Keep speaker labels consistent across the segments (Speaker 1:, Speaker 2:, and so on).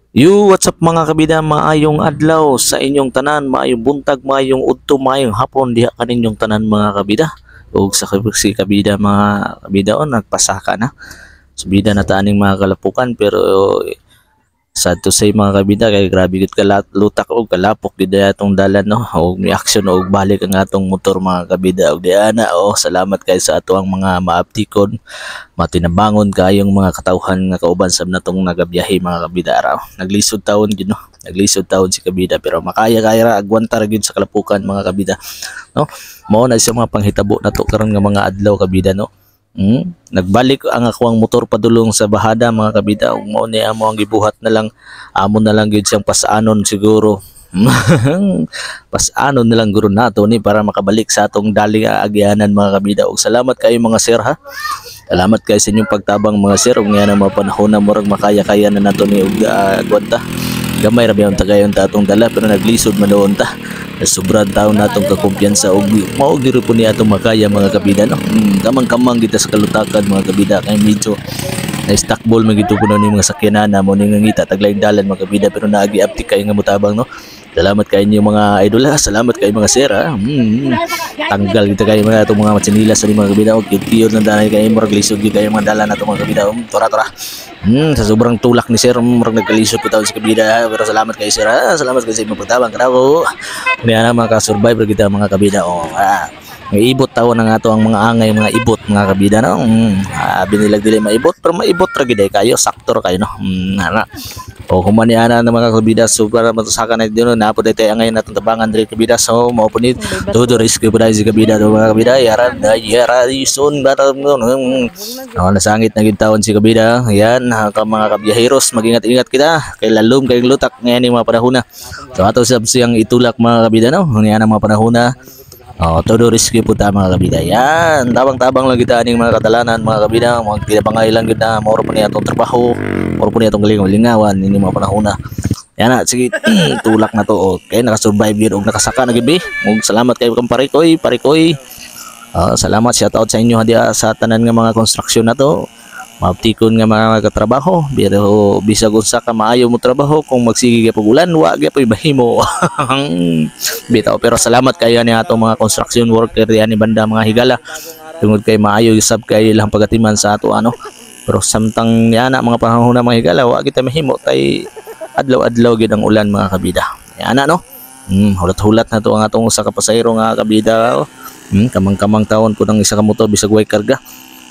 Speaker 1: What's up mga kabida, maayong adlaw sa inyong tanan, maayong buntag, maayong udto, maayong hapon diha kaninyong tanan mga kabida. Ug sa si kabida mga kabida nagpasaka na. Subida na ta aning mga kalapukan pero sad to say mga kabida kay grabe gid lutak og kalapok gid atong dalan no. Og may action og balik ang atong motor mga kabida og diana salamat kay sa ato ang mga maaptikon matinabangon kayong mga katawhan nga kauban sab natong nagabiyahe mga kabida araw. Naglisod taon gid no. Naglisod taon si kabida pero makaya-kaya ra agwanta ra gyud sa kalapukan mga kabida no. Mao na sa mga panghitabo nato karon nga mga adlaw kabida no. Nagbalik ang ako ang motor padulong sa bahada mga kabida ug mao ni amo ang gibuhat na lang amo na lang gyud siyang pasanon siguro. Pasanon na lang guro nato ni para makabalik sa atong daling aagyanan mga kabida ug salamat kayo mga sir ha. Salamat kayo sa inyong pagtabang mga sir ug nga na mga panahon na murag makaya-kaya na nato ni ug agwanta. Gamay ra biyon tagayon ta atong dala pero naglisod man doon ta. Sobrang taon natong kakumpiyansa og mao giro po ni atong makaya mga kabida no. Kamang-kamang kita sa kalutakan mga kabida kay medyo na stackball magito puno ni mga sakyanan mo ni ngita taglayng dalan mga kabida pero naagi aptik kay nga mutabang no. Salamat kay inyo mga idol ha. Salamat kay mga sir ha. Tanggal kita kay mga atong mga matsinilas sa mga kabida og kiyo lang danay kay murag lisod gyud kay mga dalan nato mga kabida. Tora. Sa sobrang tulak ni sir murag nagkalisod ko taon si kabida pero salamat kay sir ha. Salamat kay sa imong pagtabang kanako. Kaya na maka-survive kita mga kabida may ibot tawon na nga to ang mga angay mga ibot mga kabida no. Binilag dili maibot pero maibot ra gid kayo sakto kayo no. Humani ana na mga kabida so para matusaka na dino na po daytay angay natong tabangan diri kabida so mao po ni todo risk po dai si kabida do mga kabida yara ison bata no. Nasangit na gid taon si kabida yan ka mga kabiyaheros magingat-ingat kita kay lalom kay lutak ngayon mga panahon na so ato sab siyang itulak mga kabida no. Ngayon ang mga panahon na todo risky po ta mga kabida. Yan, tabang-tabang lang kita aning mga kadalanan mga kabida. Mga tinabangay lang gid na moro pa niya atong trabaho, moro pa niya atong galingawan ini mga panahon na. Yan na, sige, tulak na to. Okay, naka-survive yun og nakasaka na gibi. Salamat kayo kang parikoy. Salamat shout out sa inyo diha sa tanan nga mga construction na to. Maaptikon nga mga katrabaho pero bisag unsa ka maayo mo trabaho kung magsige ka pagulan wa gyud bahimo. Bitaw pero salamat kayo ni atong mga construction worker diyan ni banda mga higala tungod kay maayo usab kay ilang pagatiman sa ato ano pero samtang yana mga panahon na mga higala wa kita mahimo kay adlaw-adlaw gid ang ulan mga kabida. Yana no. Hulat-hulat na to ang atong usa ka pasahero nga kabida. Kamang-kamang taon ko ng isa ka motor bisag way karga.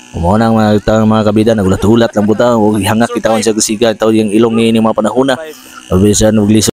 Speaker 1: Umo nang mga kabida nagulat-hulat lang buta og hangak kita on sa gasiga taw yung ilong ni mga panahon na bisan og